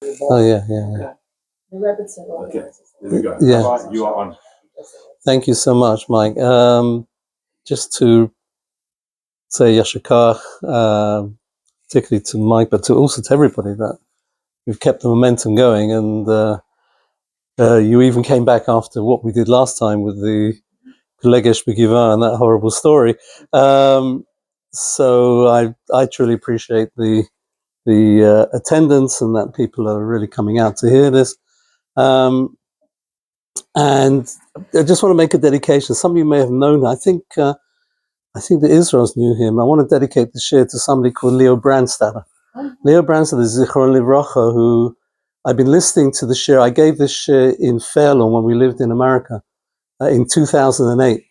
Oh, yeah. Okay, there we go. Yeah. Rabbi, you are on. Thank you so much, Mike. Just to say Yashikach, particularly to Mike, but also to everybody, that we've kept the momentum going, and you even came back after what we did last time with the Legesh Begiva and that horrible story. So I truly appreciate the attendance and that people are really coming out to hear this. And I just want to make a dedication. Some of you may have known. I think the Israels knew him. I want to dedicate the shir to somebody called Leo Brandstatter. Leo Brandstatter is Zichron Livracha, who I've been listening to the shir. I gave this shir in Fairlawn when we lived in America in 2008.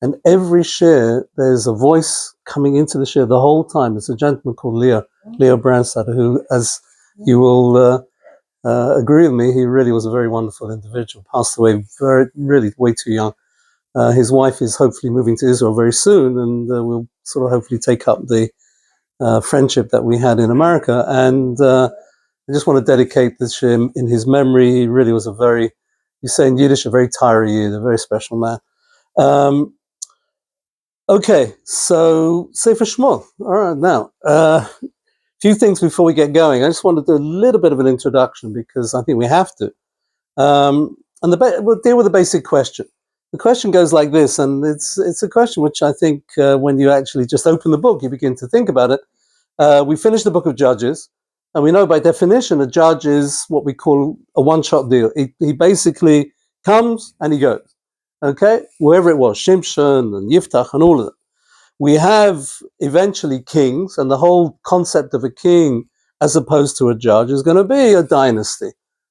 And every shir, there's a voice coming into the shir the whole time. It's a gentleman called Leo Brandstatter, who, as you will agree with me, he really was a very wonderful individual. Passed away really way too young. His wife is hopefully moving to Israel very soon, and we'll sort of hopefully take up the friendship that we had in America. And I just want to dedicate this shir in his memory. He really was you say in Yiddish, a very Torah Yid, a very special man. Okay, so Sefer Shmuel. All right, now, few things before we get going. I just want to do a little bit of an introduction because I think we have to. And we'll deal with the basic question. The question goes like this, and it's a question which I think when you actually just open the book, you begin to think about it. We finished the book of Judges, and we know by definition a judge is what we call a one-shot deal. He basically comes and he goes. Okay, wherever it was, Shimshon and Yiftach and all of them. We have eventually kings, and the whole concept of a king as opposed to a judge is going to be a dynasty,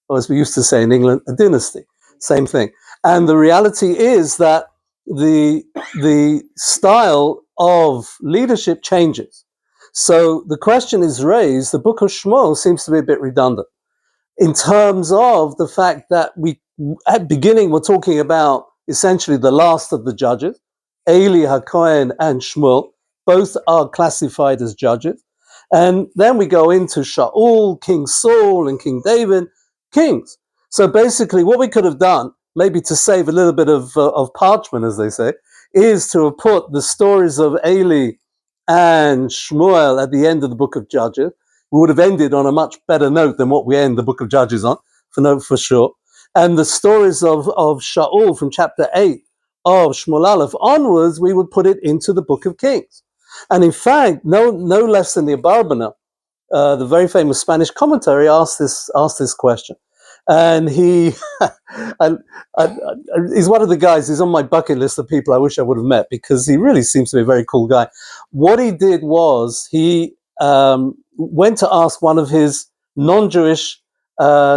or as we used to say in England, a dynasty. Same thing. And the reality is that the style of leadership changes. So the question is raised, the book of Shmuel seems to be a bit redundant in terms of the fact that at beginning, we're talking about essentially the last of the judges. Eli, HaKohen, and Shmuel, both are classified as judges. And then we go into Shaul, King Saul, and King David, kings. So basically what we could have done, maybe to save a little bit of parchment, as they say, is to have put the stories of Eli and Shmuel at the end of the book of Judges. We would have ended on a much better note than what we end the book of Judges on, for sure. And the stories of Shaul from chapter 8 of Shmuel Aleph onwards, we would put it into the book of Kings. And in fact, no less than the Abarbanel, the very famous Spanish commentary, asked this question. And he he's one of the guys, he's on my bucket list of people I wish I would have met, because he really seems to be a very cool guy. What he did was he went to ask one of his non-Jewish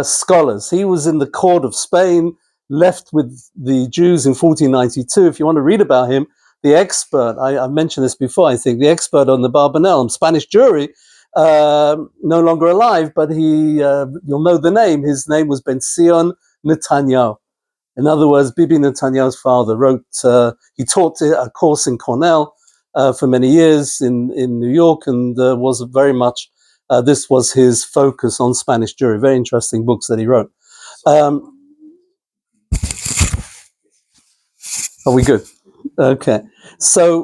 scholars. He was in the court of Spain, left with the Jews in 1492. If you want to read about him, the expert, I mentioned this before, I think, the expert on the Barbanel, Spanish jury, no longer alive, but you'll know the name. His name was Ben Sion Netanyahu. In other words, Bibi Netanyahu's father he taught a course in Cornell for many years in New York, and was very much, this was his focus on Spanish jury. Very interesting books that he wrote. Are we good? Okay. So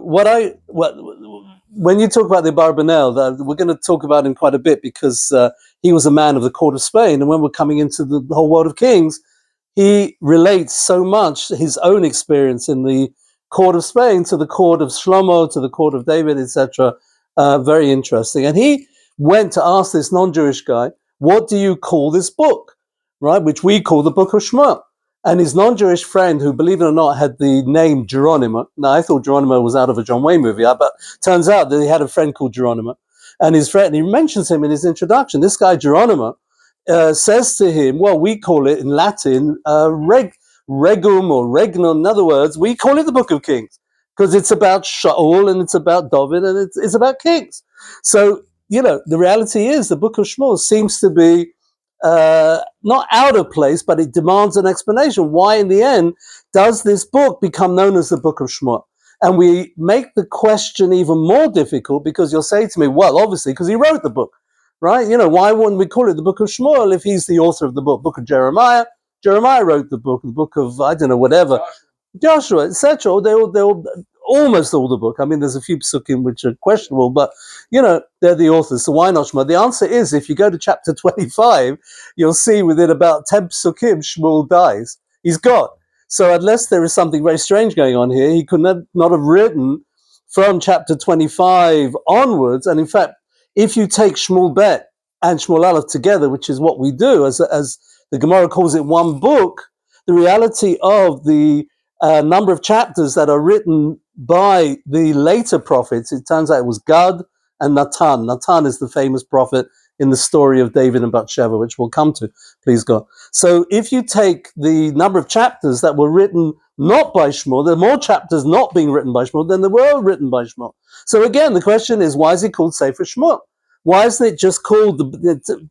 when you talk about the Barbanel, we're going to talk about him quite a bit, because he was a man of the court of Spain, and when we're coming into the whole world of kings, he relates so much his own experience in the court of Spain to the court of Shlomo, to the court of David, etc. Very interesting. And he went to ask this non-Jewish guy, what do you call this book, right? Which we call the book of Shmuel. And his non-Jewish friend, who, believe it or not, had the name Geronimo. Now, I thought Geronimo was out of a John Wayne movie, but turns out that he had a friend called Geronimo. And his friend, he mentions him in his introduction. This guy, Geronimo, says to him, well, we call it in Latin regum or regnum. In other words, we call it the Book of Kings, because it's about Shaul and it's about David and it's about kings. So, the reality is the Book of Shmuel seems to be not out of place, but it demands an explanation. Why, in the end, does this book become known as the Book of Shmuel? And we make the question even more difficult, because you'll say to me, well, obviously, because he wrote the book, right? Why wouldn't we call it the book of Shmuel if he's the author of the book of Jeremiah? Jeremiah wrote the book of, I don't know, whatever, Joshua, etc. They all almost all the book. I mean, there's a few psukim which are questionable, but they're the authors. So why not Shmuel? The answer is, if you go to chapter 25, you'll see within about 10 psukim, Shmuel dies. He's gone. So unless there is something very strange going on here, he could not have written from chapter 25 onwards. And in fact, if you take Shmuel Bet and Shmuel Aleph together, which is what we do, as the Gemara calls it one book, the reality of the number of chapters that are written by the later prophets, it turns out it was Gad and Natan. Natan is the famous prophet in the story of David and Bathsheba, which we'll come to, please God. So if you take the number of chapters that were written not by Shmuel, there are more chapters not being written by Shmuel than there were written by Shmuel. So again, the question is, why is it called Sefer Shmuel? Why isn't it just called,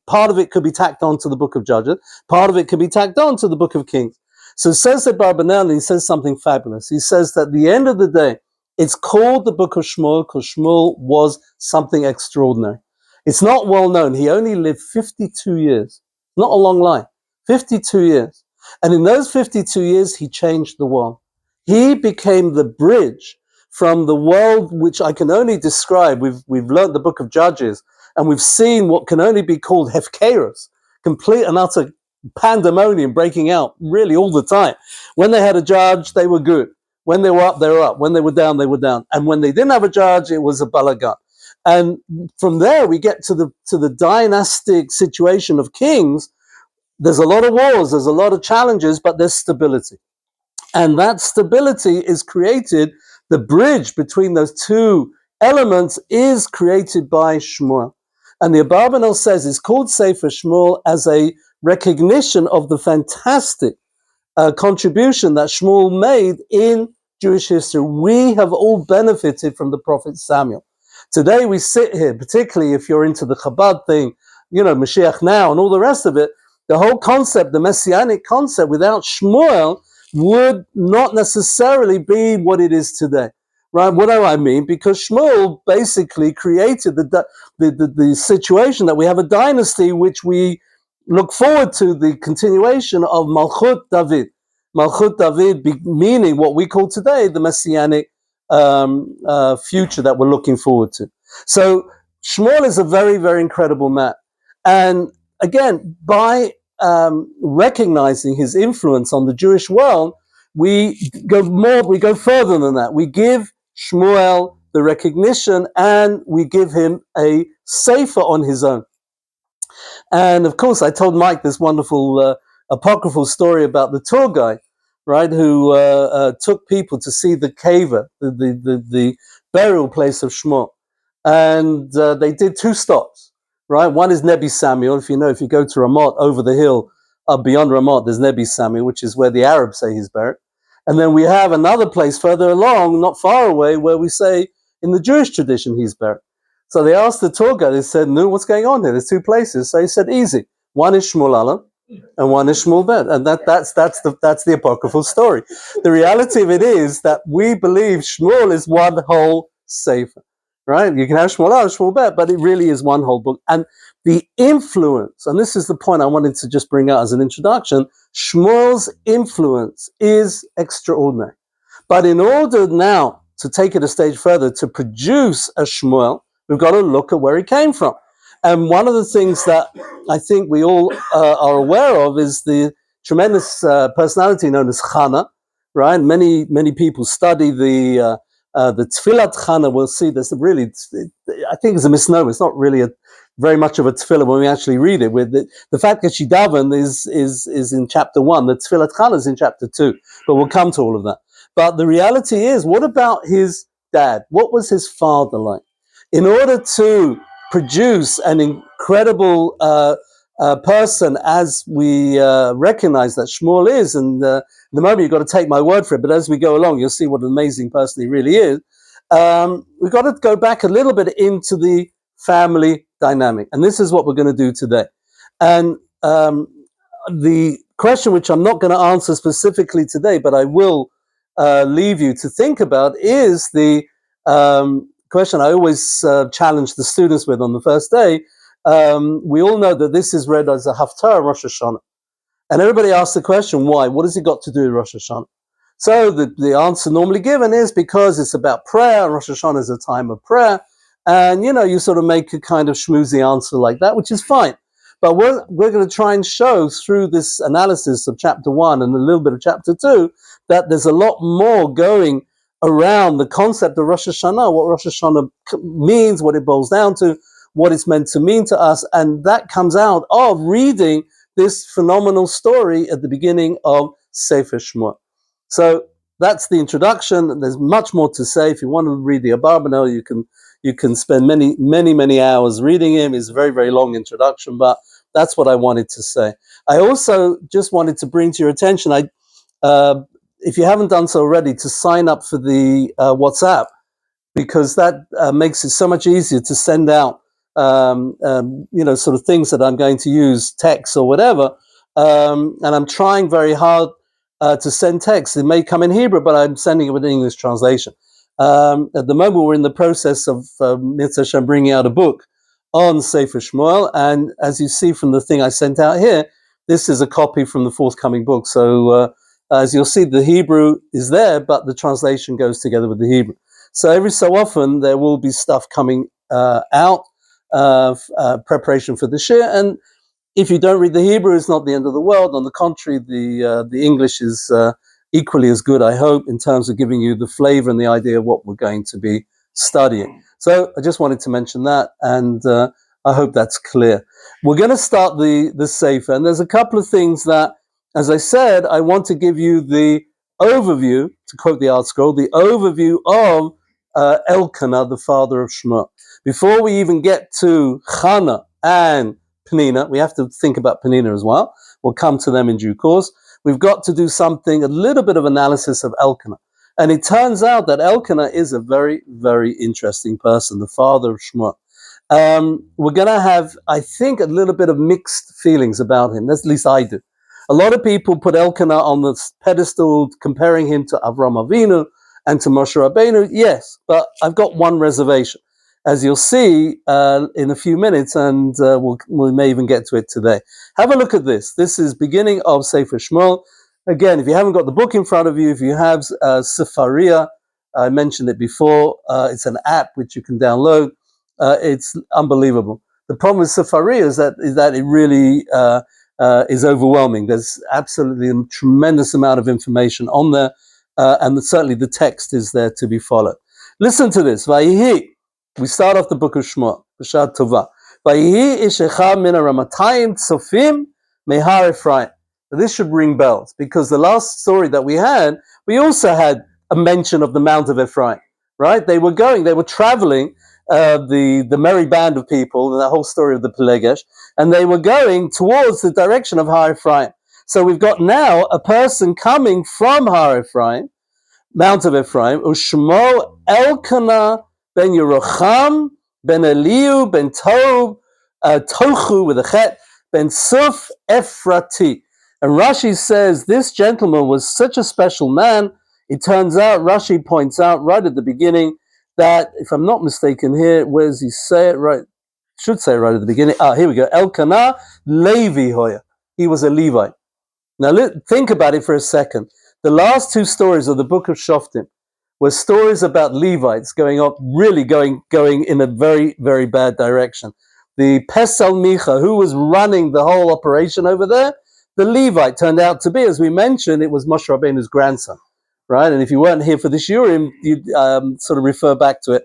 part of it could be tacked on to the book of Judges, part of it could be tacked on to the book of Kings. So says the Barbanel, he says something fabulous. He says that at the end of the day, it's called the book of Shmuel because Shmuel was something extraordinary. It's not well known. He only lived 52 years. Not a long life. 52 years. And in those 52 years, he changed the world. He became the bridge from the world which I can only describe. We've learned the book of Judges, and we've seen what can only be called hefkerus, complete and utter pandemonium breaking out really all the time. When they had a judge, they were good. When they were up, they were up. When they were down, they were down. And when they didn't have a judge, it was a balagan. And from there, we get to the dynastic situation of kings. There's a lot of wars, there's a lot of challenges, but there's stability. And that stability is created, the bridge between those two elements is created by Shmuel. And the Abarbanel says it's called Sefer Shmuel as a recognition of the fantastic contribution that Shmuel made in Jewish history. We have all benefited from the prophet Samuel. Today we sit here, particularly if you're into the Chabad thing, Mashiach now and all the rest of it, the whole concept, the messianic concept, without Shmuel would not necessarily be what it is today. Right? What do I mean? Because Shmuel basically created the situation that we have a dynasty which we look forward to the continuation of Malchut David. Malchut David meaning what we call today the messianic future that we're looking forward to. So Shmuel is a very, very incredible man. And again, by recognizing his influence on the Jewish world, we go further than that. We give Shmuel the recognition and we give him a sefer on his own. And of course, I told Mike this wonderful apocryphal story about the tour guide, right, who took people to see the keva, the burial place of Shmuel. And they did two stops, right? One is Nebi Samuel. If you go to Ramot, over the hill, beyond Ramot, there's Nebi Samuel, which is where the Arabs say he's buried. And then we have another place further along, not far away, where we say in the Jewish tradition he's buried. So they asked the tour guide, they said, no, what's going on here? There's two places. So he said, easy. One is Shmuel Aleph and one is Shmuel Bet. And that's the apocryphal story. The reality of it is that we believe Shmuel is one whole sefer, right? You can have Shmuel Aleph, Shmuel Bet, but it really is one whole book. And the influence, and this is the point I wanted to just bring out as an introduction, Shmuel's influence is extraordinary. But in order now to take it a stage further, to produce a Shmuel, we've got to look at where he came from. And one of the things that I think we all are aware of is the tremendous personality known as Chana, right? Many people study the Tfilat Chana. We'll see this really, I think it's a misnomer. It's not really very much of a tefillah when we actually read it. With the fact that she davened is in chapter 1. The Tfilat Chana is in chapter 2. But we'll come to all of that. But the reality is, what about his dad? What was his father like? In order to produce an incredible person, as we recognize that Shmuel is, and the moment you've got to take my word for it, but as we go along, you'll see what an amazing person he really is. We've got to go back a little bit into the family dynamic, and this is what we're going to do today. And the question, which I'm not going to answer specifically today, but I will leave you to think about, is the question I always challenge the students with on the first day, we all know that this is read as a Haftarah Rosh Hashanah. And everybody asks the question, why? What has it got to do with Rosh Hashanah? So the answer normally given is because it's about prayer, and Rosh Hashanah is a time of prayer. And, you sort of make a kind of schmoozy answer like that, which is fine. But we're going to try and show through this analysis of chapter 1 and a little bit of chapter 2 that there's a lot more going around the concept of Rosh Hashanah, what Rosh Hashanah means, what it boils down to, what it's meant to mean to us. And that comes out of reading this phenomenal story at the beginning of Sefer Shmuel. So that's the introduction. There's much more to say. If you want to read the Abarbanel, you can spend many hours reading him. It's a very, very long introduction, but that's what I wanted to say. I also just wanted to bring to your attention, if you haven't done so already, to sign up for the WhatsApp, because that makes it so much easier to send out sort of things that I'm going to use, text or whatever. And I'm trying very hard to send text. It may come in Hebrew, but I'm sending it with an English translation. At the moment, we're in the process of Mitzvah Hashem bringing out a book on Sefer Shmuel. And as you see from the thing I sent out here, this is a copy from the forthcoming book. So as you'll see, the Hebrew is there, but the translation goes together with the Hebrew. So every so often there will be stuff coming out, preparation for the shir. And if you don't read the Hebrew, it's not the end of the world. On the contrary, the English is equally as good, I hope, in terms of giving you the flavor and the idea of what we're going to be studying. So I just wanted to mention that, and I hope that's clear. We're going to start the Sefer, and there's a couple of things that, as I said, I want to give you the overview, to quote the Art Scroll, the overview of Elkana, the father of Shmuel. Before we even get to Chana and Penina, we have to think about Penina as well. We'll come to them in due course. We've got to do something, a little bit of analysis of Elkana. And it turns out that Elkana is a very, very interesting person, the father of Shmuel. We're going to have, I think, a little bit of mixed feelings about him. At least I do. A lot of people put Elkana on the pedestal, comparing him to Avram Avinu and to Moshe Rabbeinu. Yes, but I've got one reservation, as you'll see in a few minutes, and we may even get to it today. Have a look at this. This is beginning of Sefer Shmuel. Again, if you haven't got the book in front of you, if you have Sefaria, I mentioned it before, it's an app which you can download. It's unbelievable. The problem with Sefaria is that it really is overwhelming. There's absolutely a tremendous amount of information on there, and certainly the text is there to be followed. Listen to this. Vayihi. We start off the book of Shmuel. B'shad tova. Vayihi ish echad min haramatayim tzofim mehar Ephraim. This should ring bells, because the last story that we also had a mention of the Mount of Ephraim, right? They were traveling, the merry band of people, and the whole story of the Pelegesh, and they were going towards the direction of Har Ephraim. So we've got now a person coming from Har Ephraim, Mount of Ephraim, Ushmo Elkana ben Yerocham ben Eliu ben Tochu with a chet ben Suf Ephrati. And Rashi says this gentleman was such a special man. It turns out, Rashi points out right at the beginning that, if I'm not mistaken here, where does he say it right? Should say it right at the beginning. Here we go. Elkana Levi Hoya. He was a Levite. Now think about it for a second. The last two stories of the book of Shoftim were stories about Levites going in a very, very bad direction. The Pesel Micha, who was running the whole operation over there, the Levite turned out to be, as we mentioned, it was Moshe Rabbeinu's grandson, right? And if you weren't here for this Urim, you'd sort of refer back to it.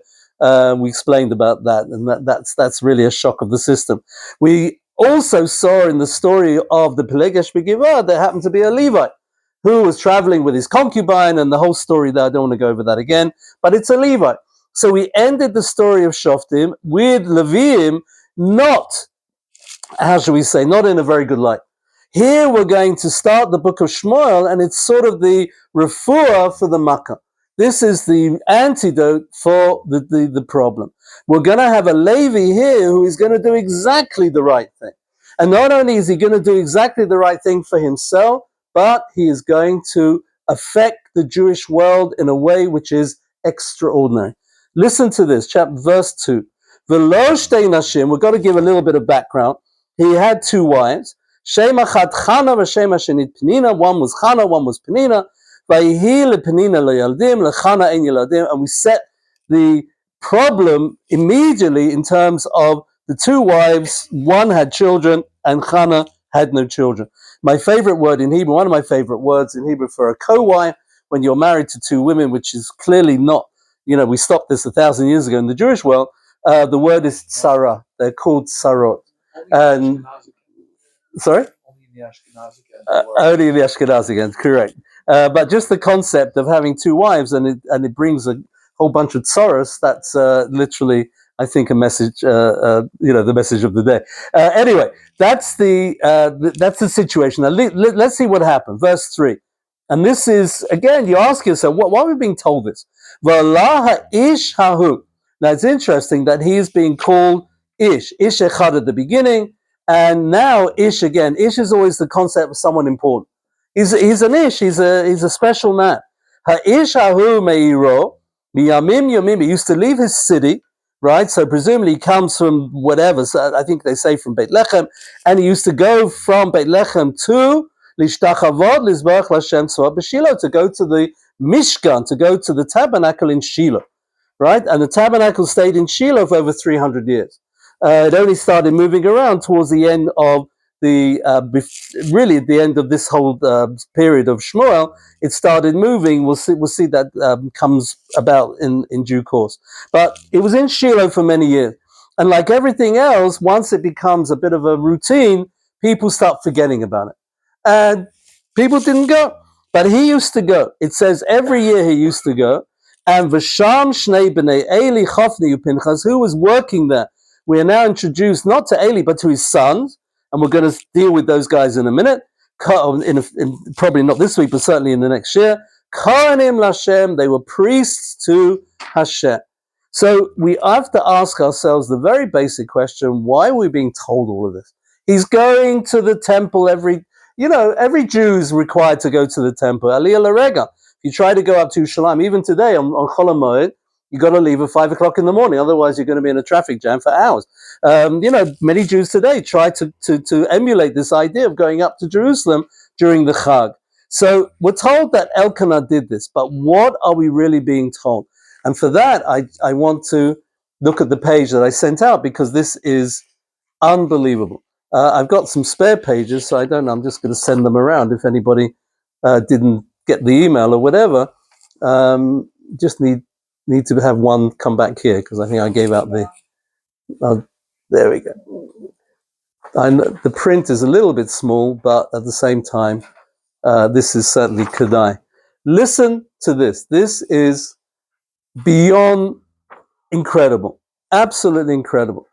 We explained about that, and that's really a shock of the system. We also saw in the story of the Pelegesh Begivah, there happened to be a Levite who was traveling with his concubine, and the whole story there, I don't want to go over that again, but it's a Levite. So we ended the story of Shoftim with Leviim, not in a very good light. Here we're going to start the book of Shmuel, and it's sort of the refuah for the makkah. This is the antidote for the problem. We're going to have a Levi here who is going to do exactly the right thing. And not only is he going to do exactly the right thing for himself, but he is going to affect the Jewish world in a way which is extraordinary. Listen to this, verse 2. V'lo shtei nashim. We've got to give a little bit of background. He had two wives. Shem achat Chana v'shem hashenit Penina. One was Chana, one was Penina. Vayhi lePenina leYaldim, leChana ein Yaladim. And we set the problem immediately in terms of the two wives. One had children, and Chana had no children. My favorite word in Hebrew, one of my favorite words in Hebrew for a co-wife, when you're married to two women, which is clearly not, we stopped this 1,000 years ago in the Jewish world, the word is tsara. They're called tsarot. And sorry? Only in the Ashkenazi again, correct. But just the concept of having two wives and it brings a whole bunch of tsaros, that's literally, I think, a message, the message of the day. Anyway, that's the situation. Now, let's see what happened. Verse 3. And this is, again, you ask yourself, why are we being told this? V'ala ish hahu. Now, it's interesting that he is being called Ish. Ish echad at the beginning, and now Ish again. Ish is always the concept of someone important. He's an Ish. He's a special man. Ha-ish hahu meiro miyamim yomim. He used to leave his city, right? So presumably he comes from whatever. So I think they say from Beit Lechem, and he used to go from Beit Lechem to Lishtachavot Lizbach Lashem Tzvah b'Shilo, to go to the Mishkan, to go to the tabernacle in Shiloh, right? And the tabernacle stayed in Shiloh for over 300 years. It only started moving around towards the end of really at the end of this whole period of Shmuel. It started moving. We'll see that comes about in due course. But it was in Shiloh for many years. And like everything else, once it becomes a bit of a routine, people start forgetting about it. And people didn't go. But he used to go. It says every year he used to go. And V'sham Shnei B'nei Eli Chofni Upinchas, who was working there. We are now introduced not to Eli, but to his sons. And we're going to deal with those guys in a minute. Probably not this week, but certainly in the next year. Kohanim Lashem, they were priests to Hashem. So we have to ask ourselves the very basic question, why are we being told all of this? He's going to the temple every Jew is required to go to the temple. Aliyah Larega. If you try to go up to Yerushalayim, even today on Chol HaMoed, you got to leave at 5 o'clock in the morning. Otherwise, you're going to be in a traffic jam for hours. Many Jews today try to emulate this idea of going up to Jerusalem during the Chag. So we're told that Elkana did this, but what are we really being told? And for that, I want to look at the page that I sent out, because this is unbelievable. I've got some spare pages, so I don't know. I'm just going to send them around if anybody didn't get the email or whatever. Just need to have one come back here, because I think I gave out the... there we go. I know the print is a little bit small, but at the same time, this is certainly Kedai. Listen to this. This is beyond incredible. Absolutely incredible.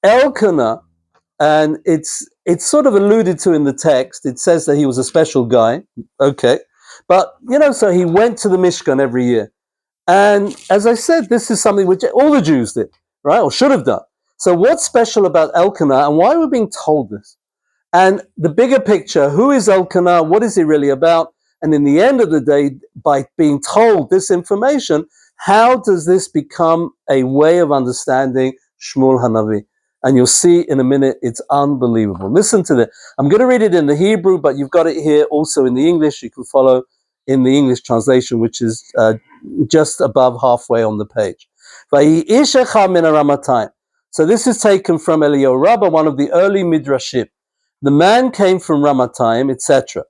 Elkana, and it's sort of alluded to in the text. It says that he was a special guy. Okay. But, so he went to the Mishkan every year. And as I said, this is something which all the Jews did, right? Or should have done. So what's special about Elkana, and why are we being told this? And the bigger picture, who is Elkana? What is he really about? And in the end of the day, by being told this information, how does this become a way of understanding Shmuel Hanavi? And you'll see in a minute, it's unbelievable. Listen to this. I'm going to read it in the Hebrew, but you've got it here also in the English. You can follow in the English translation, which is just above halfway on the page. So this is taken from Eliyahu Rabbah, one of the early Midrashim. The man came from Ramatayim, etc.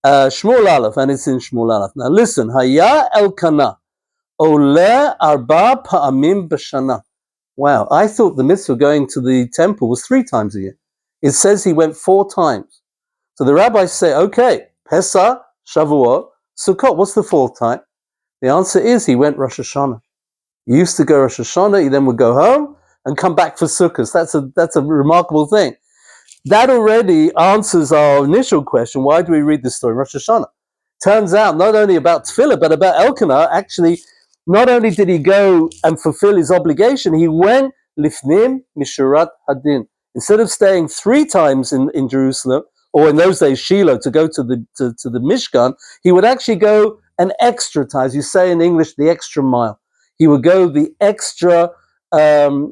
Shmuel Aleph, and it's in Shmuel Aleph. Now listen, Haya Elkana, Ole Arba Pa'amim B'Shana. Wow, I thought the mitzvah going to the temple was 3 times a year. It says he went 4 times. So the rabbis say, okay, Pesach, Shavuot, Sukkot, what's the 4th time? The answer is he went Rosh Hashanah. He used to go Rosh Hashanah, he then would go home and come back for Sukkot. That's a remarkable thing. That already answers our initial question, why do we read this story in Rosh Hashanah? Turns out not only about Tefillah, but about Elkanah, actually, not only did he go and fulfill his obligation, he went Lifnim Mishurat Hadin. Instead of staying 3 times in Jerusalem, or in those days Shiloh, to go to the Mishkan, he would actually go an extra time. As you say in English, the extra mile. He would go the extra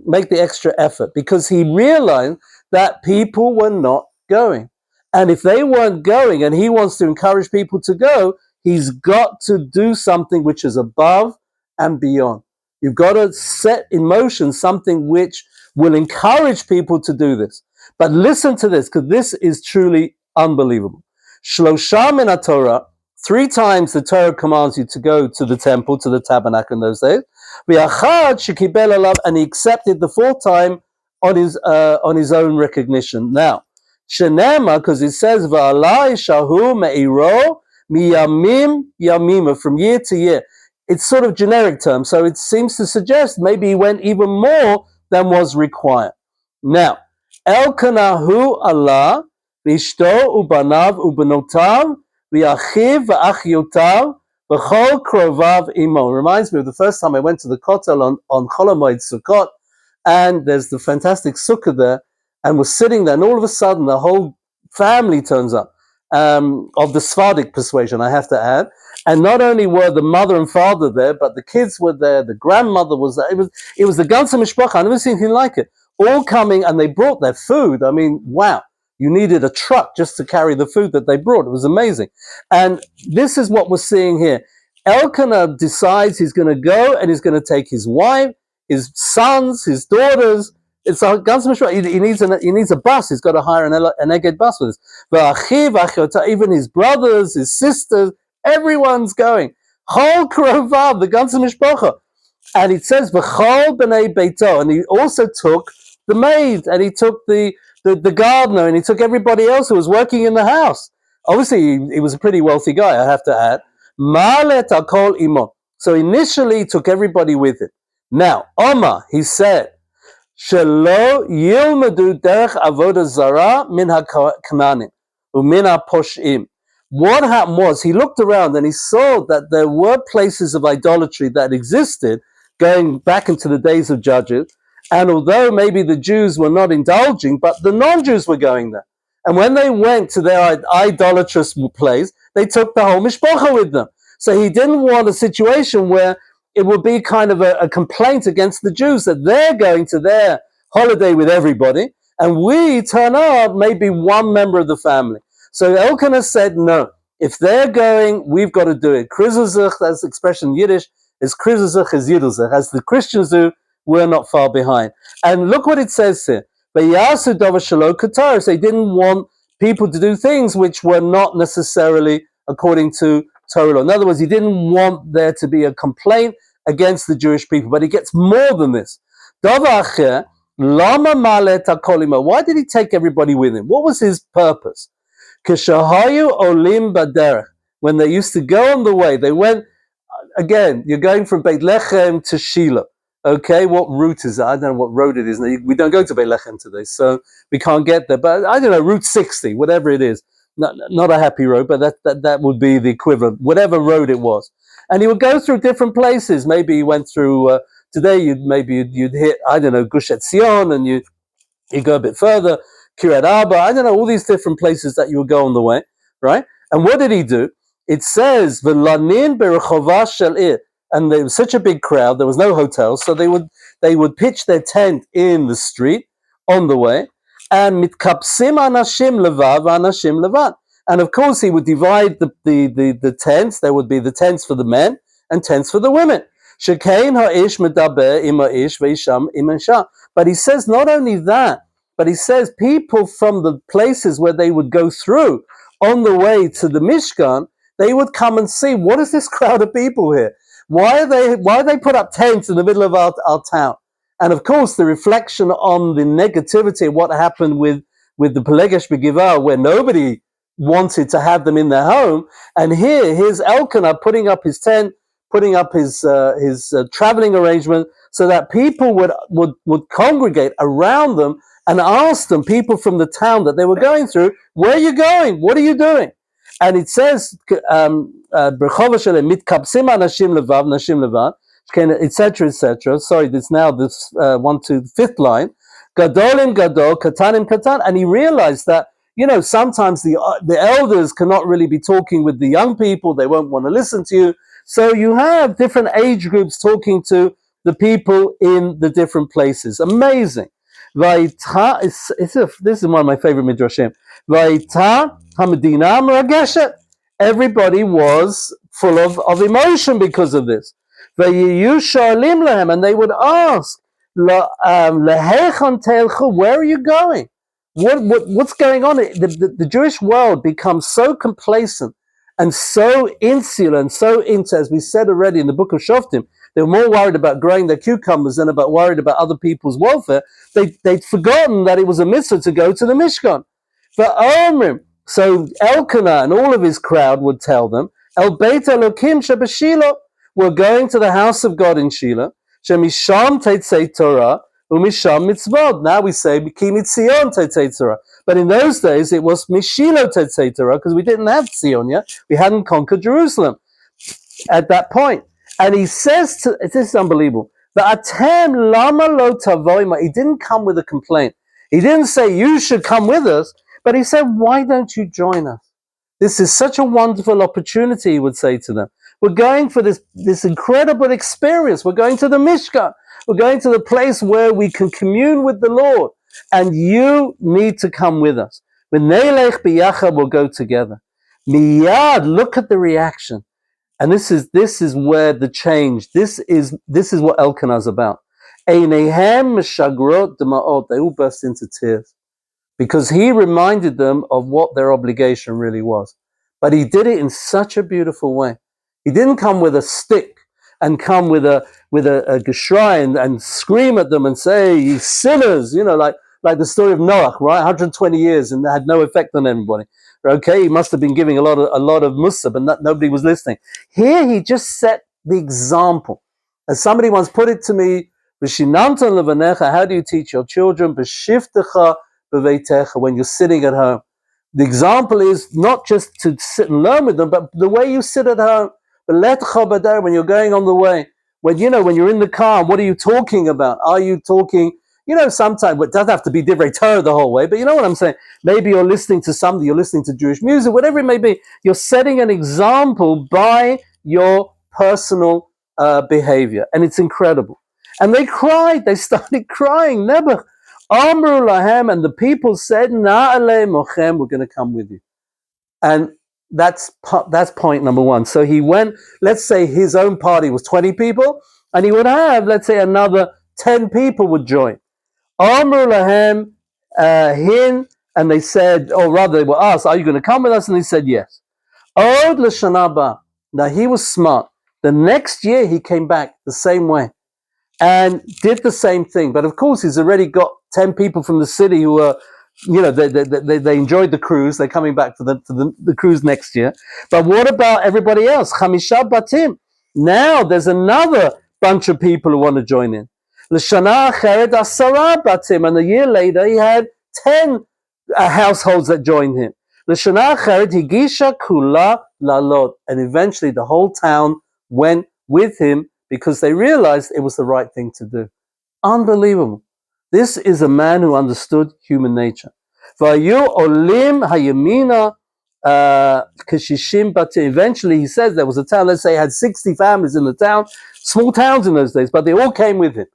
make the extra effort, because he realized that people were not going. And if they weren't going and he wants to encourage people to go, he's got to do something which is above and beyond. You've got to set in motion something which will encourage people to do this. But listen to this, because this is truly unbelievable. Shlosha min Torah, 3 times the Torah commands you to go to the temple, to the tabernacle in those days. And he accepted the 4th time on his own recognition. Now, Shenema, because it says Va'alai shahu me'iro miyamim yamima, from year to year. It's sort of generic term, so it seems to suggest maybe he went even more than was required. Now, Elkana hu Allah v'ishto ubanav ubanotav v'achiv v'achyotav v'chol krovav imo. Reminds me of the first time I went to the Kotel on Chol Hamoed Sukkot, and there's the fantastic sukkah there, and we're sitting there, and all of a sudden the whole family turns up, of the Sephardic persuasion, I have to add. And not only were the mother and father there, but the kids were there, the grandmother was there. It was the ganze mishpacha. I've never seen anything like it. All coming, and they brought their food. I mean, wow. You needed a truck just to carry the food that they brought. It was amazing. And this is what we're seeing here. Elkana decides he's going to go, and he's going to take his wife, his sons, his daughters. It's a ganze mishpacha. He needs a bus. He's got to hire an Eged bus with this. Even his brothers, his sisters, everyone's going. Chol krovav, the ganze mishpacha. And it says v'chol b'nei beito, and he also took the maid, and he took the gardener, and he took everybody else who was working in the house. Obviously, he was a pretty wealthy guy, I have to add. Ma'alet hakol imo. So initially, he took everybody with him. Now, Omar, he said, Shelo yilmedu derech avodah zara min ha-kananim u'min ha-posh'im. What happened was, he looked around and he saw that there were places of idolatry that existed going back into the days of Judges, and although maybe the Jews were not indulging, but the non-Jews were going there. And when they went to their idolatrous place, they took the whole mishpacha with them. So he didn't want a situation where it would be kind of a complaint against the Jews that they're going to their holiday with everybody, and we turn out maybe one member of the family. So Elkana said, no, if they're going, we've got to do it. Krizuzuch, that's the expression in Yiddish, is Krizuzuch is Yiduzuch. As the Christians do, we're not far behind. And look what it says here. V'yasu davar shelo k'Torah. So he didn't want people to do things which were not necessarily according to Torah law. In other words, he didn't want there to be a complaint against the Jewish people. But he gets more than this. Davar acher, lama malet hakol imo. Why did he take everybody with him? What was his purpose? Kishahayu olim baderech. When they used to go on the way, they went, again, you're going from Beit Lechem to Shiloh. Okay, what route is that? I don't know what road it is. We don't go to Beit Lechem today, so we can't get there. But I don't know, Route 60, whatever it is. Not a happy road, but that would be the equivalent, whatever road it was. And he would go through different places. Maybe he went through, today you'd hit, I don't know, Gush Etzion, and you go a bit further, Kiryat Arba, I don't know, all these different places that you would go on the way, right? And what did he do? It says, V'lanin berechova shel ir. And there was such a big crowd, there was no hotel, so they would pitch their tent in the street on the way, and mitkapsim anashim levav anashim levad. And of course he would divide the tents. There would be the tents for the men and tents for the women. Shekein ha'ish medaber im ha'ish ve'isham im isha. But he says not only that, but he says people from the places where they would go through on the way to the Mishkan, they would come and see, what is this crowd of people here? Why are they put up tents in the middle of our town? And of course, the reflection on the negativity of what happened with the Pelegesh Begivah, where nobody wanted to have them in their home. And here's Elkana putting up his tent, putting up his traveling arrangement, so that people would congregate around them and ask them, people from the town that they were going through, where are you going? What are you doing? And it says, etc., etc. Sorry, it's now this 1 to 5th line. Gadolim gadol, katanim katan. And he realized that, sometimes the elders cannot really be talking with the young people. They won't want to listen to you. So you have different age groups talking to the people in the different places. Amazing. This is one of my favorite midrashim. Vayita hamadina merageshet. Everybody was full of emotion because of this. Vayiyu shalim lehem, and they would ask, lehechan telchu, where are you going? What's going on? The Jewish world becomes so complacent and so insular and so into, as we said already in the book of Shoftim, they were more worried about growing their cucumbers than worried about other people's welfare. They'd forgotten that it was a mitzvah to go to the Mishkan. For Omrim, so Elkana and all of his crowd would tell them, El Beit Elokim Shebeshilo, we're going to the house of God in Shiloh, Shemisham Teitzei Torah, Umisham Mitzvot. Now we say, Ki Mitzion Teitzei Torah. But in those days, it was Mishilo Teitzei Torah, because we didn't have Zion yet. We hadn't conquered Jerusalem at that point. And he says, this is unbelievable, V'atem lama lo tavoima. He didn't come with a complaint. He didn't say, you should come with us, but he said, why don't you join us? This is such a wonderful opportunity, he would say to them. We're going for this incredible experience. We're going to the Mishkan. We're going to the place where we can commune with the Lord. And you need to come with us. V'neilech biyachad, we'll go together. Miyad, look at the reaction. And this is where the change, this is what Elkana is about. Einehem meshagrot demaot, they all burst into tears. Because he reminded them of what their obligation really was. But he did it in such a beautiful way. He didn't come with a stick and come with a geshrai and scream at them and say, you sinners, like the story of Noah, right? 120 years and that had no effect on anybody. Okay, he must have been giving a lot of mussar, but nobody was listening. Here he just set the example. As somebody once put it to me, how do you teach your children? When you're sitting at home. The example is not just to sit and learn with them, but the way you sit at home. But when you're going on the way, when you're in the car, what are you talking about? Are you talking, sometimes, it doesn't have to be divrei Torah the whole way, but you know what I'm saying? Maybe you're listening to something, you're listening to Jewish music, whatever it may be. You're setting an example by your personal behavior, and it's incredible. And they cried, they started crying, Nebuch. Amru lahem, and the people said, Na'alei mochem, we're going to come with you. And that's point number one. So he went, let's say his own party was 20 people, and he would have, let's say, another 10 people would join. Amru lahem, hin, and they said, or rather they were asked, are you going to come with us? And he said, yes. Od l'shana ba. Now he was smart. The next year he came back the same way and did the same thing. But of course he's already got 10 people from the city who are, they enjoyed the cruise. They're coming back for the cruise next year. But what about everybody else? Chamisha batim. Now there's another bunch of people who want to join in. L'shana acheret asara batim. And a year later he had 10 households that joined him. L'shana acheret higisha kula lalot. And eventually the whole town went with him because they realized it was the right thing to do. Unbelievable. This is a man who understood human nature. Vayu olim hayamina kashishim batim. Eventually, he says there was a town, let's say, had 60 families in the town, small towns in those days, but they all came with him.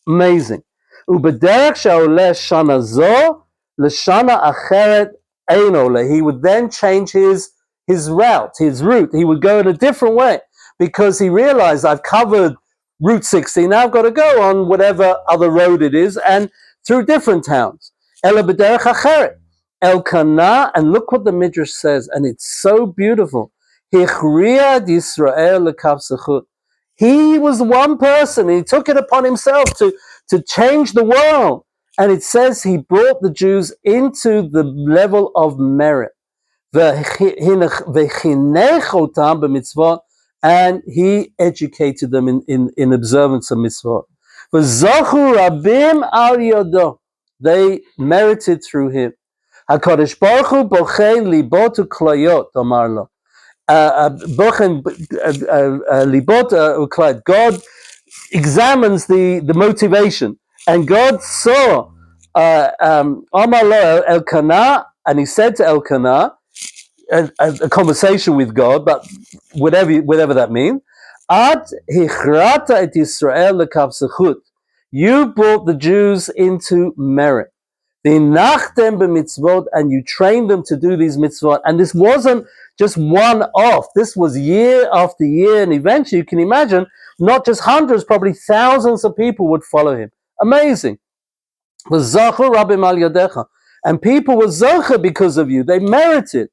Amazing. Ubederech she'oleh shana zo l'shana acheret ein oleh. He would then change his route. He would go in a different way because he realized, I've covered Route 60, now I've got to go on whatever other road it is and through different towns. Elkana, and look what the Midrash says, and it's so beautiful. He was one person, he took it upon himself to change the world. And it says he brought the Jews into the level of merit. And he educated them in observance of mitzvot. They merited through him. HaKadosh Baruch Hu bochen libot uklayot, amar lo. Bochen libot uklayot. God examines the motivation. And God saw amar lo Elkana, and he said to Elkana, a conversation with God, but whatever that means. Ad hichrata et Yisrael lekavsechut. You brought the Jews into merit. V'nachtem b'mitzvot, and you trained them to do these mitzvot. And this wasn't just one off. This was year after year, and eventually you can imagine not just hundreds, probably thousands of people would follow him. Amazing. V'zachu rabim al yadecha, and people were zocha because of you. They merited.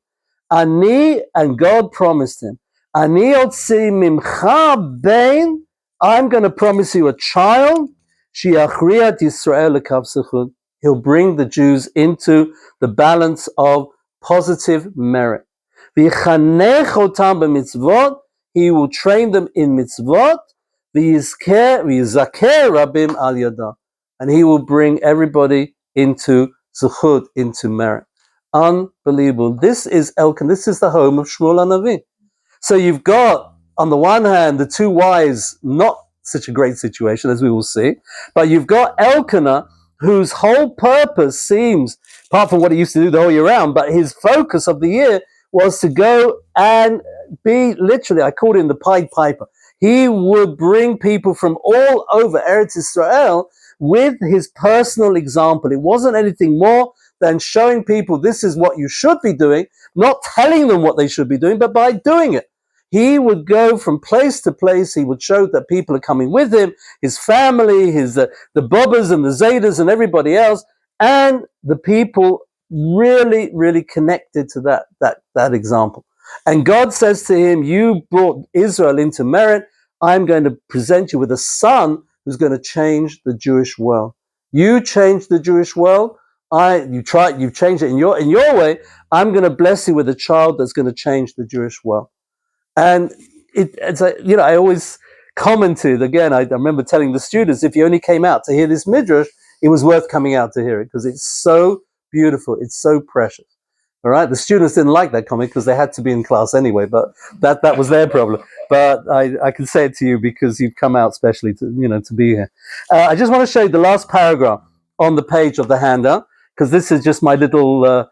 Ani, and God promised him, Ani otzi mimcha bein, I'm going to promise you a child, shiachriat Yisrael lekavsechut. He'll bring the Jews into the balance of positive merit. V'yichanech otam b'mitzvot, he will train them in mitzvot, v'yizaker rabim al yada, and he will bring everybody into zechut, into merit. Unbelievable. This is Elkana. This is the home of Shmuel HaNavi. So you've got, on the one hand, the two wives, not such a great situation, as we will see, but you've got Elkana, whose whole purpose seems, apart from what he used to do the whole year round, but his focus of the year was to go and be, literally, I called him the Pied Piper. He would bring people from all over Eretz Israel with his personal example. It wasn't anything more than showing people this is what you should be doing, not telling them what they should be doing, but by doing it. He would go from place to place. He would show that people are coming with him, his family, the Bobbers and the Zaydas and everybody else, and the people really, really connected to that example. And God says to him, you brought Israel into merit. I'm going to present you with a son who's going to change the Jewish world. You change the Jewish world. You've changed it in your way. I'm going to bless you with a child that's going to change the Jewish world. And it's I always commented again. I remember telling the students, if you only came out to hear this midrash, it was worth coming out to hear it because it's so beautiful. It's so precious. All right. The students didn't like that comment because they had to be in class anyway, but that was their problem. But I can say it to you because you've come out specially to be here. I just want to show you the last paragraph on the page of the handout, because this is just my little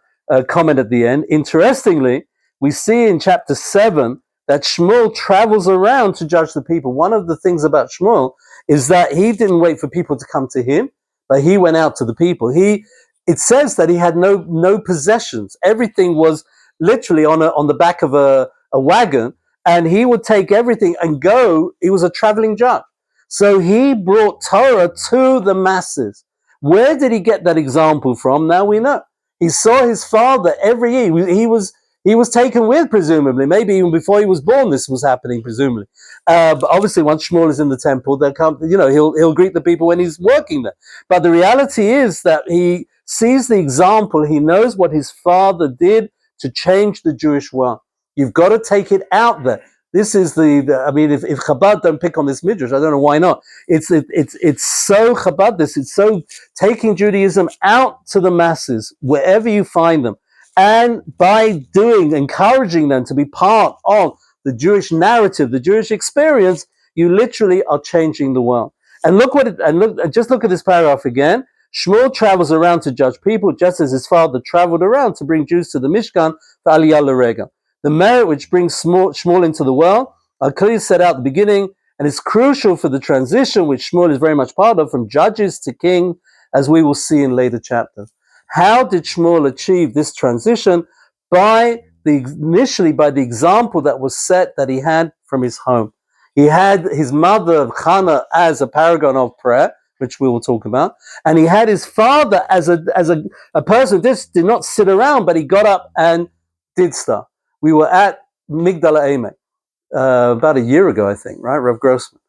comment at the end. Interestingly, we see in chapter 7 that Shmuel travels around to judge the people. One of the things about Shmuel is that he didn't wait for people to come to him, but he went out to the people. It says that he had no possessions. Everything was literally on the back of a wagon, and he would take everything and go. He was a traveling judge. So he brought Torah to the masses. Where did he get that example from? Now we know. He saw his father every year. He was taken with, presumably. Maybe even before he was born, this was happening, presumably. But obviously, once Shmuel is in the temple, he'll greet the people when he's working there. But the reality is that he sees the example. He knows what his father did to change the Jewish world. You've got to take it out there. This is if Chabad don't pick on this midrash, I don't know why not. It's so Chabad. It's so taking Judaism out to the masses wherever you find them, and by encouraging them to be part of the Jewish narrative, the Jewish experience, you literally are changing the world. And just look at this paragraph again. Shmuel travels around to judge people, just as his father traveled around to bring Jews to the Mishkan for Aliyah L'Rega. The merit which brings Shmuel into the world are clearly set out at the beginning, and is crucial for the transition which Shmuel is very much part of, from judges to king, as we will see in later chapters. How did Shmuel achieve this transition? Initially by the example that was set that he had from his home. He had his mother Chana as a paragon of prayer, which we will talk about, and he had his father as a person who just did not sit around, but he got up and did stuff. We were at Migdal Emek about a year ago, I think, right, Rav Grossman.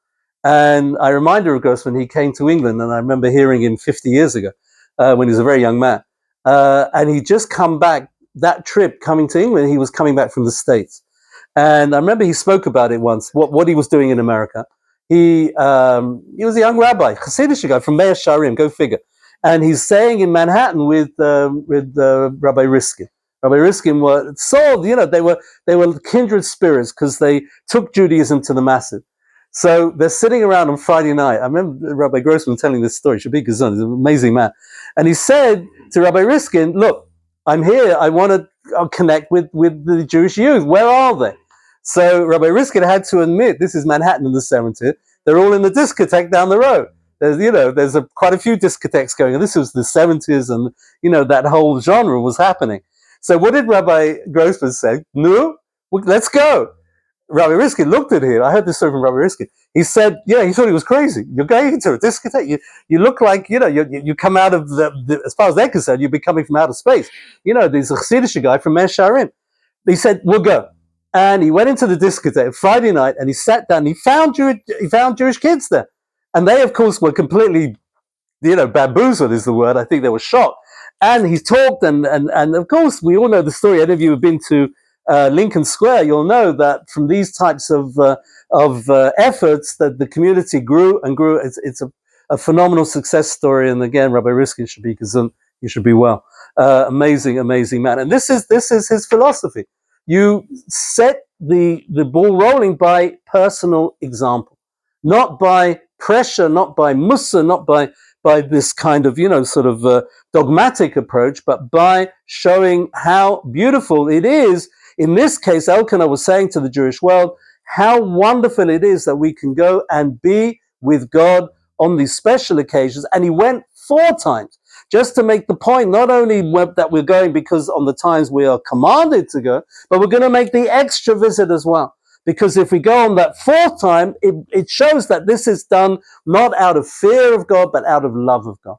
And I reminded Rav Grossman he came to England, and I remember hearing him 50 years ago when he was a very young man. And he'd just come back, that trip coming to England, he was coming back from the States. And I remember he spoke about it once, what he was doing in America. He was a young rabbi, Hasidic guy from Meir Sharim, go figure. And he's staying in Manhattan with Rabbi Riskin. Rabbi Riskin they were kindred spirits because they took Judaism to the masses. So they're sitting around on Friday night. I remember Rabbi Grossman telling this story. Shabbat Gazon, he's an amazing man. And he said to Rabbi Riskin, look, I'm here. I want to connect with the Jewish youth. Where are they? So Rabbi Riskin had to admit, this is Manhattan in the 70s, they're all in the discotheque down the road. There's quite a few discotheques going, and this was the 70s, and that whole genre was happening. So what did Rabbi Grossman say? No, let's go. Rabbi Riskin looked at him. I heard this story from Rabbi Riskin. He said, he thought he was crazy. You're going into a discotheque. You look like, you come out of as far as they're concerned, you'd be coming from outer space. There's a Chassidish guy from Mea Shearim. He said, we'll go. And he went into the discotheque Friday night, and he sat down. And he found Jewish kids there. And they, of course, were completely, bamboozled is the word. I think they were shocked. And he talked, and of course, we all know the story. Any of you who have been to Lincoln Square, you'll know that from these types of efforts, that the community grew and grew. It's a phenomenal success story. And again, Rabbi Riskin should be gesund. You should be well. Amazing, amazing man. And this is his philosophy. You set the ball rolling by personal example, not by pressure, not by mussar, not by this kind of dogmatic approach, but by showing how beautiful it is. In this case, Elkana was saying to the Jewish world how wonderful it is that we can go and be with God on these special occasions. And he went 4 times just to make the point, not only that we're going because on the times we are commanded to go, but we're going to make the extra visit as well. Because if we go on that 4th time, it shows that this is done not out of fear of God, but out of love of God.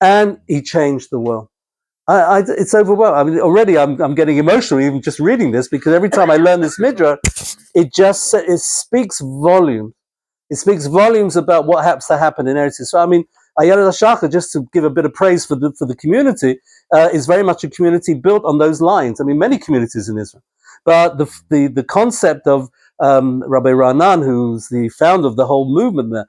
And he changed the world. It's overwhelming. I mean, already I'm getting emotional even just reading this, because every time I learn this midrash, it speaks volumes. It speaks volumes about what has to happen in Eretz Yisrael. So I mean, Ayala Shachar, just to give a bit of praise for the community, is very much a community built on those lines. I mean, many communities in Israel, but the concept of Rabbi Ra'anan, who's the founder of the whole movement there,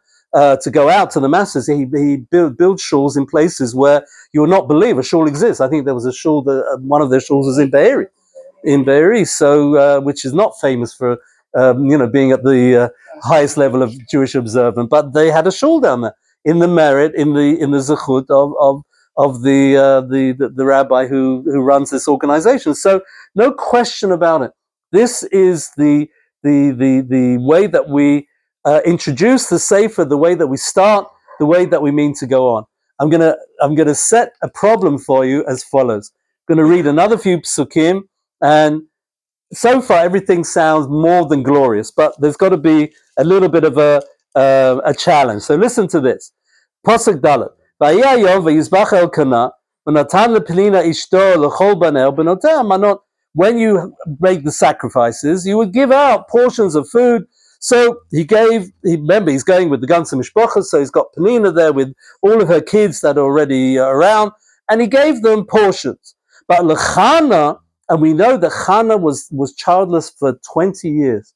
to go out to the masses, he builds shuls in places where you will not believe a shul exists. I think there was a shul one of their shuls was in Be'eri, so which is not famous for being at the highest level of Jewish observance, but they had a shul down there in the merit, in the zechut of the rabbi who runs this organization. So no question about it. This is the way that we introduce the Sefer, the way that we start, the way that we mean to go on. I'm gonna set a problem for you as follows. I'm going to read another few psukim, and so far everything sounds more than glorious, but there's got to be a little bit of a challenge. So listen to this. Pasuk Dalet. Vayayom vayizbach Elkana v'natan lePenina ishto l'chol banei b'notei manot. When you make the sacrifices, you would give out portions of food. So remember, he's going with the ganze mishpacha, so he's got Penina there with all of her kids that are already around, and he gave them portions. But Chana, and we know that Chana was childless for 20 years.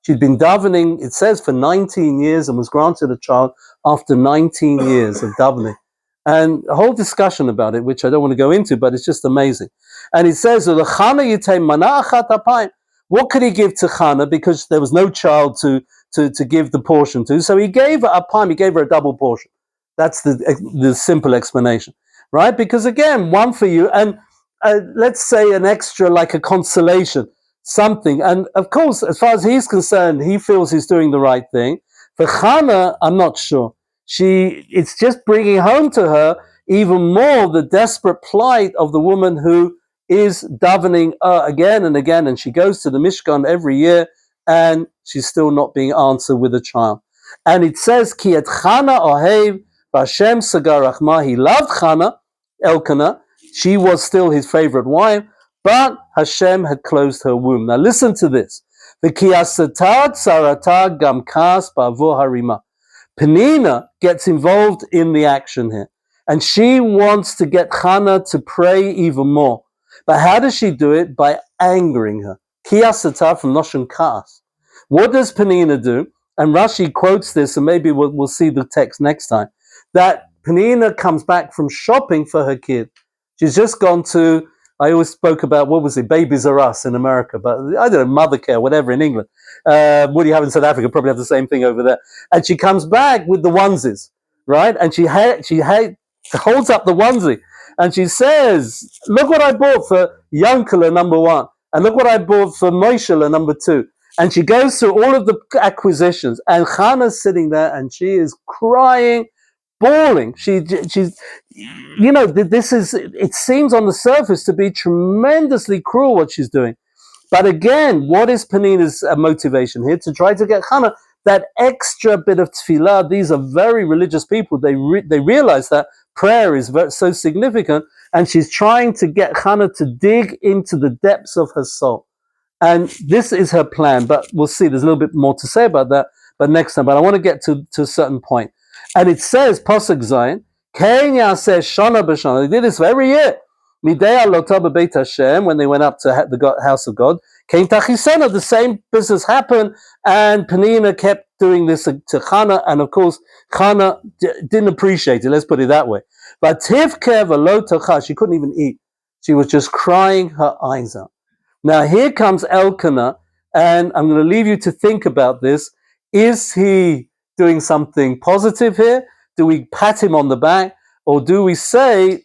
She'd been davening, it says, for 19 years and was granted a child after 19 years of davening. And a whole discussion about it, which I don't want to go into, but it's just amazing. And it says, what could he give to Chana? Because there was no child to give the portion to. So he gave her a pime, he gave her a double portion. That's the simple explanation, right? Because again, one for you, and let's say an extra, like a consolation, something. And of course, as far as he's concerned, he feels he's doing the right thing. For Chana, I'm not sure. It's just bringing home to her even more the desperate plight of the woman who is davening again and again, and she goes to the Mishkan every year, and she's still not being answered with a child. And it says, Ki et Chana ohev v'Hashem sagar rachma. He loved Chana, Elkana. She was still his favorite wife, but Hashem had closed her womb. Now listen to this. V'ki asatad sarata gam kas ba'avo harima. Penina gets involved in the action here, and she wants to get Chana to pray even more. But how does she do it? By angering her. Kiyasata from Noshon Kaas. What does Penina do? And Rashi quotes this, and maybe we'll see the text next time, that Penina comes back from shopping for her kid. She's just gone to, I always spoke about, what was it, Babies R Us in America, but I don't know, Mother Care, whatever in England. What do you have in South Africa? Probably have the same thing over there. And she comes back with the onesies, right? And she holds up the onesie, and she says, look what I bought for Yankala number 1, and look what I bought for Moishela number 2. And she goes through all of the acquisitions, and Chana's sitting there, and she is crying, bawling. She's, this is, it seems on the surface to be tremendously cruel what she's doing. But again, what is Penina's motivation here? To try to get Chana that extra bit of tefillah. These are very religious people. They realize that prayer is so significant, and she's trying to get Chana to dig into the depths of her soul. And this is her plan, but we'll see. There's a little bit more to say about that, but next time. But I want to get to a certain point. And it says, Pasuk Zayin, Kenya says, Shana b'Shana. They did this for every year. Midei alotah b'Beit Hashem, when they went up to the house of God, came Tachisena, the same business happened, and Penina kept doing this to Chana, and of course, Chana didn't appreciate it, let's put it that way. But Tivke v'lo tocha, she couldn't even eat. She was just crying her eyes out. Now here comes Elkana, and I'm going to leave you to think about this. Is he doing something positive here? Do we pat him on the back, or do we say,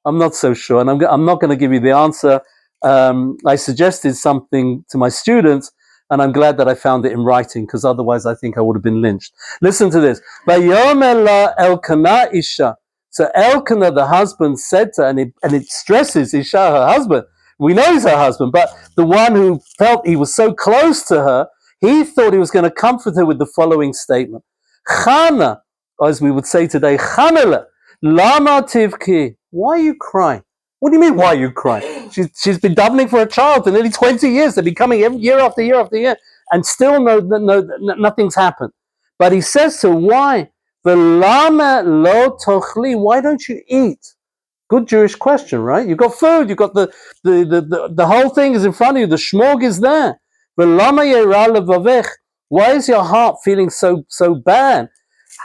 I'm not so sure, and I'm not going to give you the answer. I suggested something to my students, and I'm glad that I found it in writing, because otherwise I think I would have been lynched. Listen to this. Vayomer Elkana Isha. So Elkana, the husband, said to her, and it stresses Isha, her husband. We know he's her husband, but the one who felt he was so close to her, he thought he was going to comfort her with the following statement. Chana, or as we would say today, Chanele, lama tivki. Why are you crying? What do you mean, why are you crying? She's been davening for a child for nearly 20 years. They've been coming year after year after year, and still nothing's happened. But he says to her, why? Lama lo tochli, why don't you eat? Good Jewish question, right? You've got food, you've got the whole thing is in front of you, the shmorg is there. Why is your heart feeling so bad?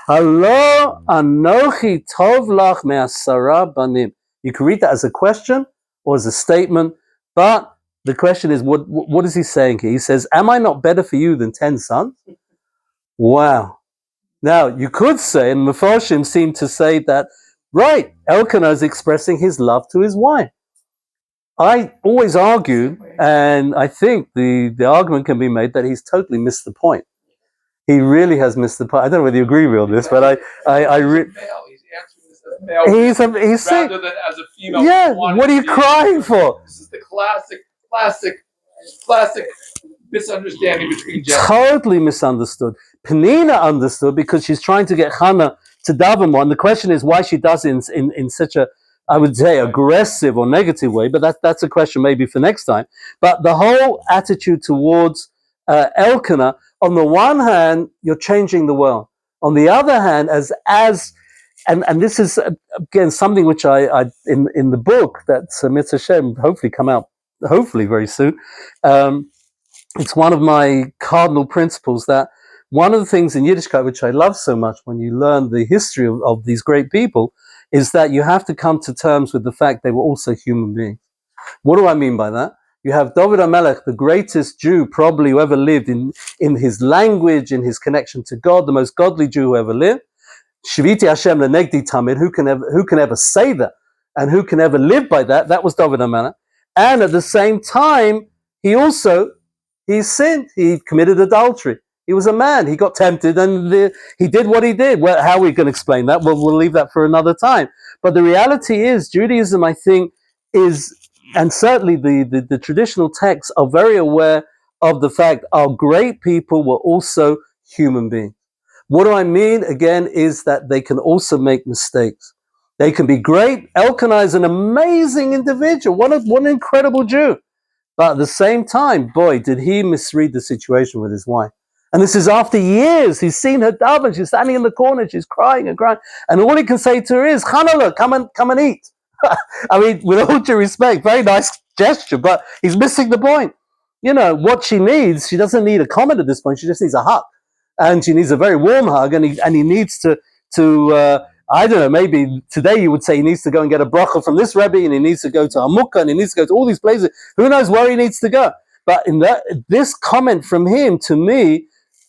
Halo anochi tov lach me'asara banim. You can read that as a question or as a statement, but the question is, what is he saying here? He says, am I not better for you than 10 sons? Wow. Now, you could say, and Mefarshim seem to say that, right, Elkanah is expressing his love to his wife. I always argue, and I think the argument can be made that he's totally missed the point. He really has missed the point. I don't know whether you agree with all this, but he's saying, rather than as a female. Yeah, what are you crying for? This is the classic misunderstanding between genders. Totally misunderstood. Penina understood because she's trying to get Chana to daven more. And the question is why she does it in such a, I would say, aggressive or negative way. But that's a question maybe for next time. But the whole attitude towards Elkanah, on the one hand, you're changing the world. On the other hand, and this is again something which I in the book that's Mitzvah Shem hopefully come out hopefully very soon. It's one of my cardinal principles that one of the things in Yiddishkeit which I love so much when you learn the history of these great people is that you have to come to terms with the fact they were also human beings. What do I mean by that? You have David HaMelech, the greatest Jew probably who ever lived in his language, in his connection to God, the most godly Jew who ever lived. Shiviti Hashem lenegdi tamid, who can ever say that and who can ever live by that? That was David HaMelech. And at the same time, he sinned. He committed adultery. He was a man. He got tempted and he did what he did. Well, how are we going to explain that? Well, we'll leave that for another time. But the reality is, Judaism, I think, is, and certainly the traditional texts are very aware of the fact our great people were also human beings. What do I mean, again, is that they can also make mistakes. They can be great. Elkanah is an amazing individual. What an incredible Jew. But at the same time, boy, did he misread the situation with his wife. And this is after years. He's seen her daven. She's standing in the corner. She's crying and crying. And all he can say to her is, Chanala, come and eat. I mean, with all due respect, very nice gesture, but he's missing the point. You know, what she needs, she doesn't need a comment at this point. She just needs a hug. And she needs a very warm hug. And he needs to I don't know, maybe today you would say he needs to go and get a bracha from this Rabbi, and he needs to go to Hamukah, and he needs to go to all these places. Who knows where he needs to go? But in this comment from him, to me,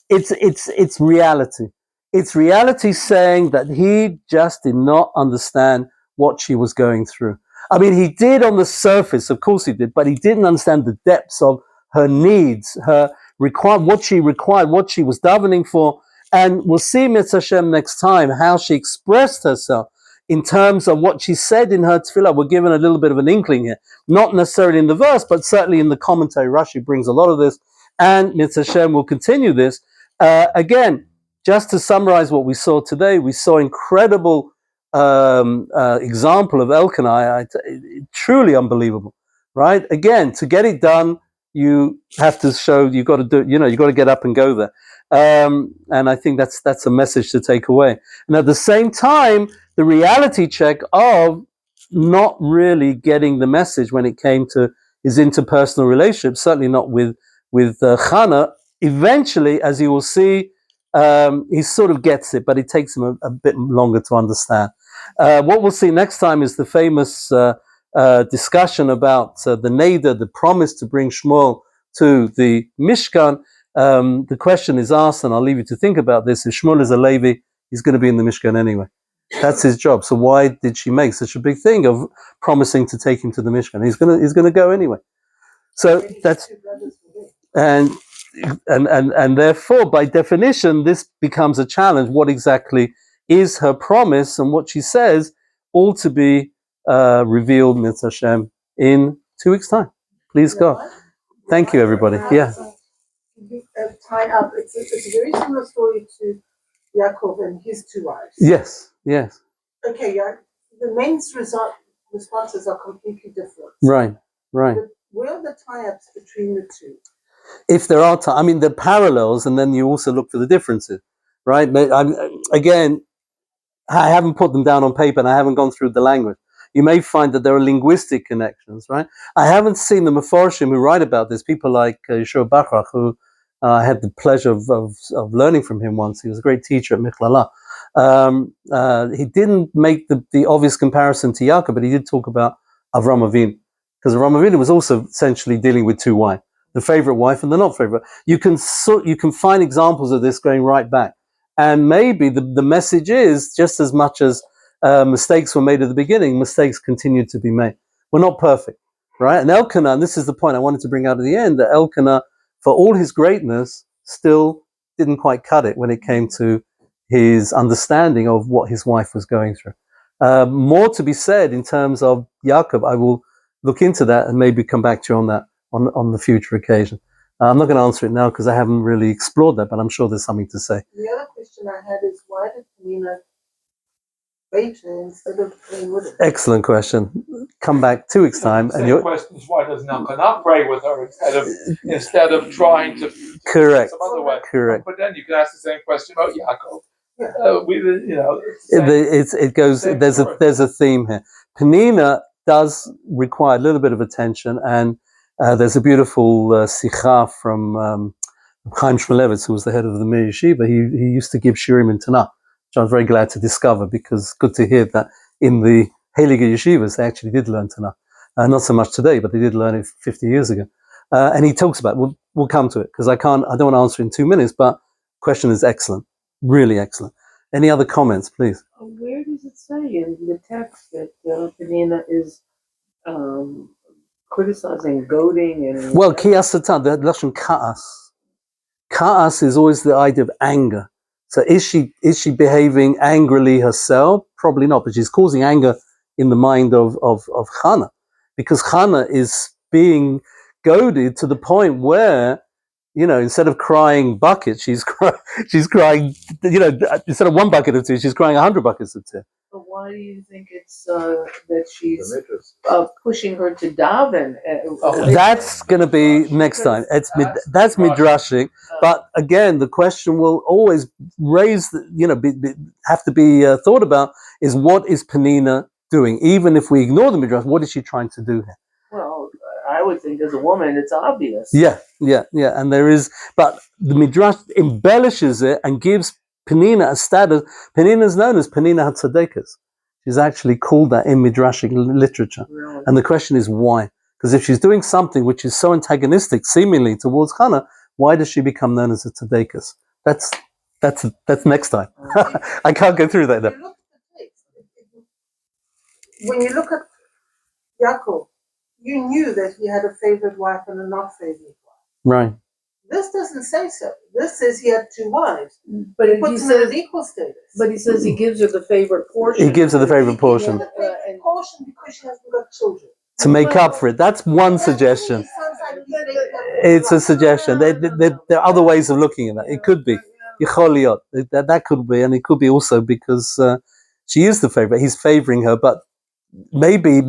it's reality. It's reality saying that he just did not understand what she was going through. I mean, he did on the surface, of course he did, but he didn't understand the depths of her needs, her required, what she was davening for. And we'll see Mitzvah Hashem next time, how she expressed herself in terms of what she said in her tefillah. We're given a little bit of an inkling here. Not necessarily in the verse, but certainly in the commentary. Rashi brings a lot of this. And Mitzvah Hashem will continue this. Again, just to summarize what we saw today, we saw incredible example of Elkana, truly unbelievable, right? Again, to get it done, you have to show, you got to do, you got to get up and go there. And I think that's a message to take away. And at the same time, the reality check of not really getting the message when it came to his interpersonal relationships, certainly not with Chana. Eventually, as you will see, he sort of gets it, but it takes him a bit longer to understand. What we'll see next time is the famous discussion about the Neder, the promise to bring Shmuel to the Mishkan. The question is asked, and I'll leave you to think about this: if Shmuel is a Levi, he's going to be in the Mishkan anyway. That's his job. So why did she make such a big thing of promising to take him to the Mishkan? He's going to go anyway. So that's and therefore, by definition, this becomes a challenge. What exactly is her promise, and what she says, all to be revealed, Mitzvah Hashem, in 2 weeks' time. Please God. Thank you, everybody. Yeah. Tie up. It's a very similar story to Yaakov and his two wives. Yes. Okay, yeah. The men's responses are completely different. Right. But where are the tie-ups between the two? If there are, the parallels, and then you also look for the differences, right? But I haven't put them down on paper, and I haven't gone through the language. You may find that there are linguistic connections, right? I haven't seen the Meforshim who write about this. People like Yeshua Bachrach, who I had the pleasure of learning from him once. He was a great teacher at Michlala. He didn't make the obvious comparison to Yaakov, but he did talk about Avram Avinu, because Avram Avinu was also essentially dealing with two wives, the favorite wife and the not favorite. You can find examples of this going right back. And maybe the message is, just as much as mistakes were made at the beginning, mistakes continue to be made. We're not perfect, right? And Elkana, and this is the point I wanted to bring out at the end, that Elkana, for all his greatness, still didn't quite cut it when it came to his understanding of what his wife was going through. More to be said in terms of Yaakov. I will look into that and maybe come back to you on that on the future occasion. I'm not going to answer it now because I haven't really explored that, but I'm sure there's something to say. The other question I had is, why did Nina bait her instead of playing with it? Excellent question. Come back 2 weeks' time. And your question is, why doesn't Elkana pray with her instead of trying to correct some other way? Correct. But then you can ask the same question about Yaakov. It goes. There's a theme here. Penina does require a little bit of attention, and there's a beautiful sikha from Chaim Shmulevitz, who was the head of the Mir Yeshiva. He used to give shiurim in Tanakh, which I was very glad to discover, because good to hear that in the Heilige Yeshivas they actually did learn Tanakh. Not so much today, but they did learn it 50 years ago. And he talks about it. We'll come to it, because I don't want to answer in 2 minutes, but question is excellent, really excellent. Any other comments, please? Where does it say in the text that Penina is criticizing, goading, and well, kiyas satan, the lashon ka'as. Ka'as is always the idea of anger. So is she behaving angrily herself? Probably not, but she's causing anger in the mind of Chana, because Chana is being goaded to the point where, instead of crying buckets, she's crying, instead of one bucket of tears, she's crying 100 buckets of tears. But why do you think it's that she's pushing her to daven? That's going to be next time. That's midrashic. But again, the question will always raise, have to be thought about, is what is Penina doing? Even if we ignore the midrash, what is she trying to do here? Well, I would think as a woman, it's obvious. Yeah. And there is, but the midrash embellishes it and gives Penina a status. Penina is known as Penina HaTzadekas. She's actually called that in midrashic literature. Really? And the question is why? Because if she's doing something which is so antagonistic, seemingly, towards Chana, why does she become known as a Tzadekas? That's next time. I can't go through that now. When you look at Yaakov, you knew that he had a favorite wife and a not favorite wife. Right. This doesn't say so. This says he had 2 wives. But It he puts him in says, an equal status. but he says he gives her the favorite portion. He gives her the favorite portion The favorite portion because she hasn't got children. to make up for it. That's one suggestion. It sounds like he's making up for It's a life. suggestion. There are other ways of looking at that. It could be. Yichol liot. That could be, and it could be also because she is the favorite. He's favoring her, but maybe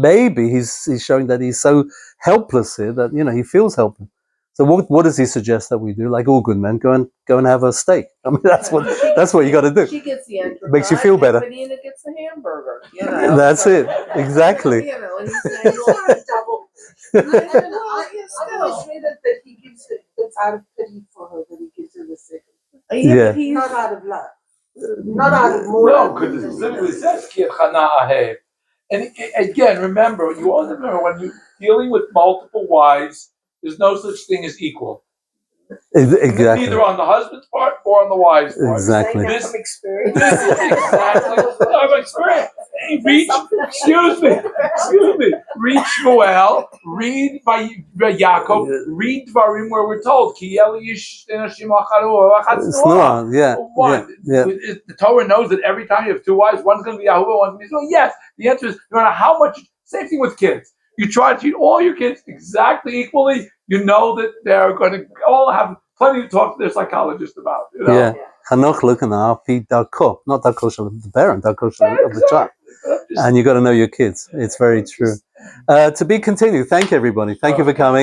he's showing that he's so helpless here that he feels helpless. So what does he suggest that we do? Like all good men, go and have a steak. I mean, that's what you got to do. She gets the entrecôte. Makes you feel better. And Medina gets the hamburger. That's it. Exactly. And he's saying, It's not a double. I still. always read it that he gives it. It's out of pity for her that he gives her the second. Yeah. But he's, Not out of love. Not out of more. No, because it specifically says Ki Chana ahev. And again, remember, you always remember when you're dealing with multiple wives, there's no such thing as equal. Exactly. Neither on the husband's part or on the wife's part. Exactly. This- From experience. This is exactly from experience. Hey, excuse me. Read Shmuel, read by Yaakov, read Dvarim where we're told Ki Eli Yish Snore, yeah. The Torah knows that every time you have 2 wives, one's going to be Yahuwah, one's going to be Yisrael. Yes, the answer is no matter how much. Same thing with kids. You try to treat all your kids exactly equally. You know that they're going to all have plenty to talk to their psychologist about. Yeah. Hanoch looking at darko, not darko of the parent, darko of the child. And you got to know your kids. It's very true. To be continued. Thank you, everybody. Thank you for coming.